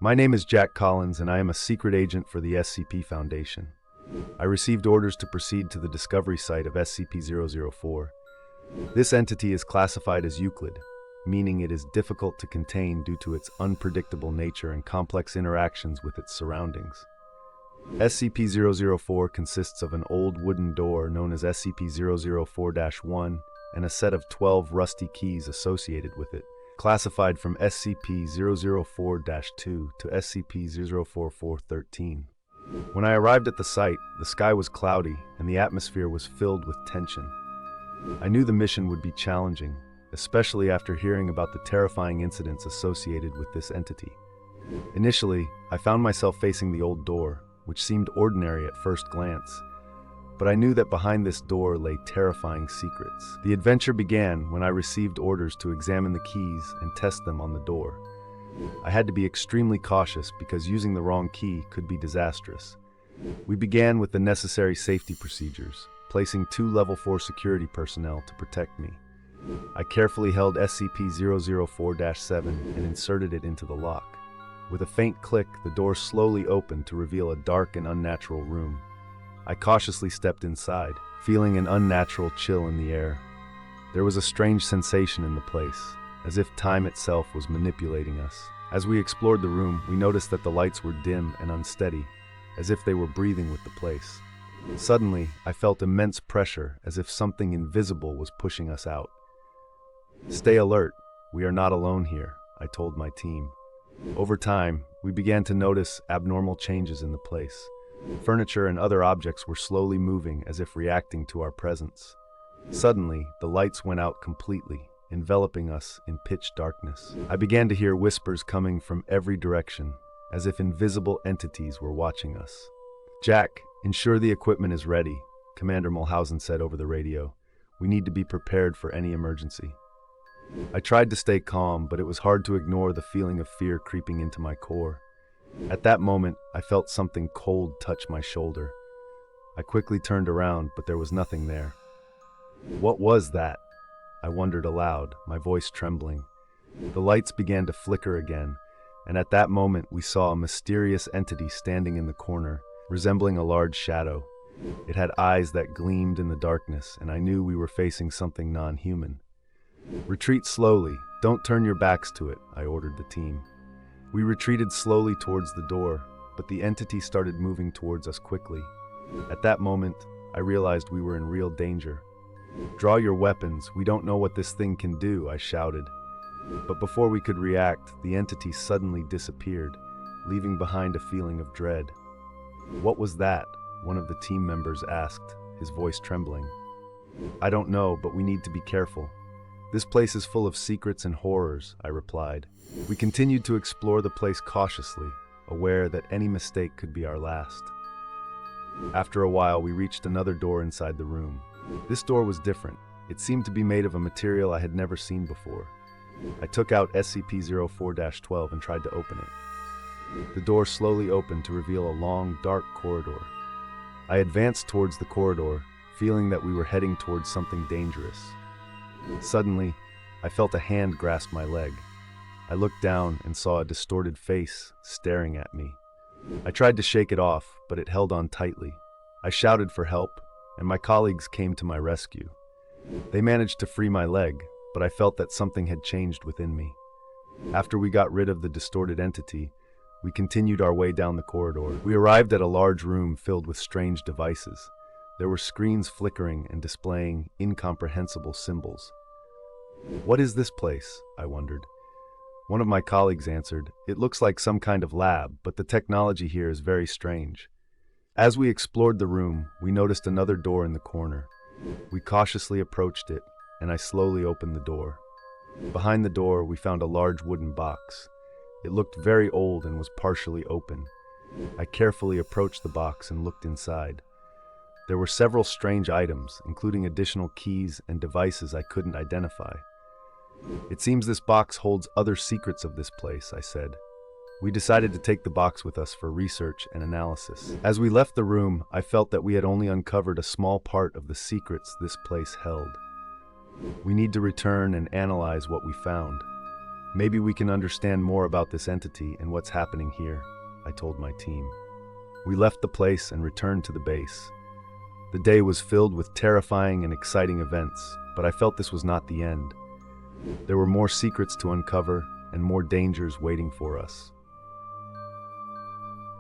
My name is Jack Collins, and I am a secret agent for the SCP Foundation. I received orders to proceed to the discovery site of SCP-004. This entity is classified as Euclid, meaning it is difficult to contain due to its unpredictable nature and complex interactions with its surroundings. SCP-004 consists of an old wooden door known as SCP-004-1 and a set of 12 rusty keys associated with it, classified from SCP-004-2 to SCP-004-13. When I arrived at the site, the sky was cloudy and the atmosphere was filled with tension. I knew the mission would be challenging, especially after hearing about the terrifying incidents associated with this entity. Initially, I found myself facing the old door, which seemed ordinary at first glance, but I knew that behind this door lay terrifying secrets. The adventure began when I received orders to examine the keys and test them on the door. I had to be extremely cautious because using the wrong key could be disastrous. We began with the necessary safety procedures, placing 2 Level 4 security personnel to protect me. I carefully held SCP-004-7 and inserted it into the lock. With a faint click, the door slowly opened to reveal a dark and unnatural room. I cautiously stepped inside, feeling an unnatural chill in the air. There was a strange sensation in the place, as if time itself was manipulating us. As we explored the room, we noticed that the lights were dim and unsteady, as if they were breathing with the place. Suddenly, I felt immense pressure, as if something invisible was pushing us out. "Stay alert, we are not alone here," I told my team. Over time, we began to notice abnormal changes in the place. Furniture and other objects were slowly moving as if reacting to our presence. Suddenly, the lights went out completely, enveloping us in pitch darkness. I began to hear whispers coming from every direction, as if invisible entities were watching us. "Jack, ensure the equipment is ready," Commander Mulhausen said over the radio. "We need to be prepared for any emergency." I tried to stay calm, but it was hard to ignore the feeling of fear creeping into my core. At that moment, I felt something cold touch my shoulder. I quickly turned around, but there was nothing there. "What was that?" I wondered aloud, my voice trembling. The lights began to flicker again, and at that moment we saw a mysterious entity standing in the corner, resembling a large shadow. It had eyes that gleamed in the darkness, and I knew we were facing something non-human. "Retreat slowly, don't turn your backs to it," I ordered the team. We retreated slowly towards the door, but the entity started moving towards us quickly. At that moment, I realized we were in real danger. "Draw your weapons, we don't know what this thing can do," I shouted. But before we could react, the entity suddenly disappeared, leaving behind a feeling of dread. "What was that?" one of the team members asked, his voice trembling. "I don't know, but we need to be careful. This place is full of secrets and horrors," I replied. We continued to explore the place cautiously, aware that any mistake could be our last. After a while, we reached another door inside the room. This door was different. It seemed to be made of a material I had never seen before. I took out SCP-004-12 and tried to open it. The door slowly opened to reveal a long, dark corridor. I advanced towards the corridor, feeling that we were heading towards something dangerous. Suddenly, I felt a hand grasp my leg. I looked down and saw a distorted face staring at me. I tried to shake it off, but it held on tightly. I shouted for help, and my colleagues came to my rescue. They managed to free my leg, but I felt that something had changed within me. After we got rid of the distorted entity, we continued our way down the corridor. We arrived at a large room filled with strange devices. There were screens flickering and displaying incomprehensible symbols. "What is this place?" I wondered. One of my colleagues answered, "It looks like some kind of lab, but the technology here is very strange." As we explored the room, we noticed another door in the corner. We cautiously approached it, and I slowly opened the door. Behind the door, we found a large wooden box. It looked very old and was partially open. I carefully approached the box and looked inside. There were several strange items, including additional keys and devices I couldn't identify. "It seems this box holds other secrets of this place," I said. We decided to take the box with us for research and analysis. As we left the room, I felt that we had only uncovered a small part of the secrets this place held. We need to return and analyze what we found. Maybe we can understand more about this entity and what's happening here, I told my team. We left the place and returned to the base. The day was filled with terrifying and exciting events, but I felt this was not the end. There were more secrets to uncover and more dangers waiting for us.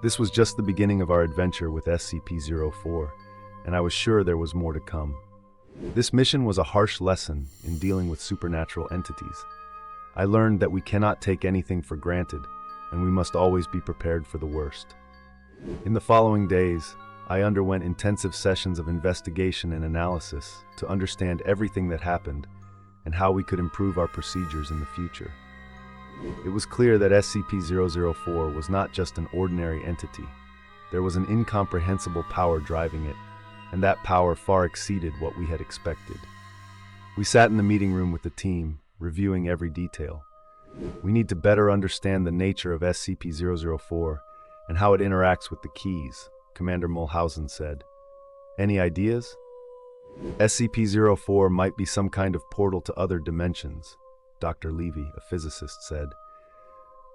This was just the beginning of our adventure with SCP-004, and I was sure there was more to come. This mission was a harsh lesson in dealing with supernatural entities. I learned that we cannot take anything for granted, and we must always be prepared for the worst. In the following days, I underwent intensive sessions of investigation and analysis to understand everything that happened and how we could improve our procedures in the future. It was clear that SCP-004 was not just an ordinary entity. There was an incomprehensible power driving it, and that power far exceeded what we had expected. We sat in the meeting room with the team, reviewing every detail. We need to better understand the nature of SCP-004 and how it interacts with the keys, Commander Mulhausen said. Any ideas? SCP-004 might be some kind of portal to other dimensions, Dr. Levy, a physicist, said.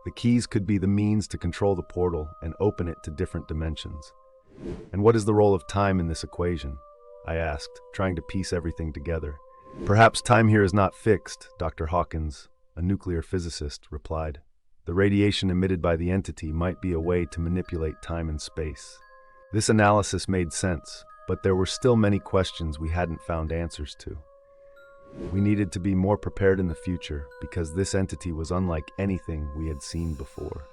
The keys could be the means to control the portal and open it to different dimensions. And what is the role of time in this equation? I asked, trying to piece everything together. Perhaps time here is not fixed, Dr. Hawkins, a nuclear physicist, replied. The radiation emitted by the entity might be a way to manipulate time and space. This analysis made sense, but there were still many questions we hadn't found answers to. We needed to be more prepared in the future because this entity was unlike anything we had seen before.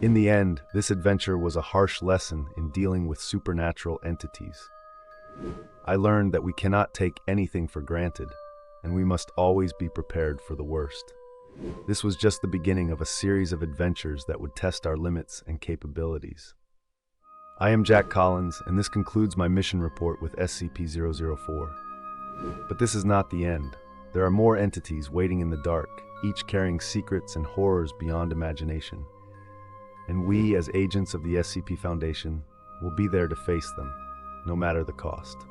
In the end, this adventure was a harsh lesson in dealing with supernatural entities. I learned that we cannot take anything for granted, and we must always be prepared for the worst. This was just the beginning of a series of adventures that would test our limits and capabilities. I am Jack Collins, and this concludes my mission report with SCP-004. But this is not the end. There are more entities waiting in the dark, each carrying secrets and horrors beyond imagination. And we, as agents of the SCP Foundation, will be there to face them, no matter the cost.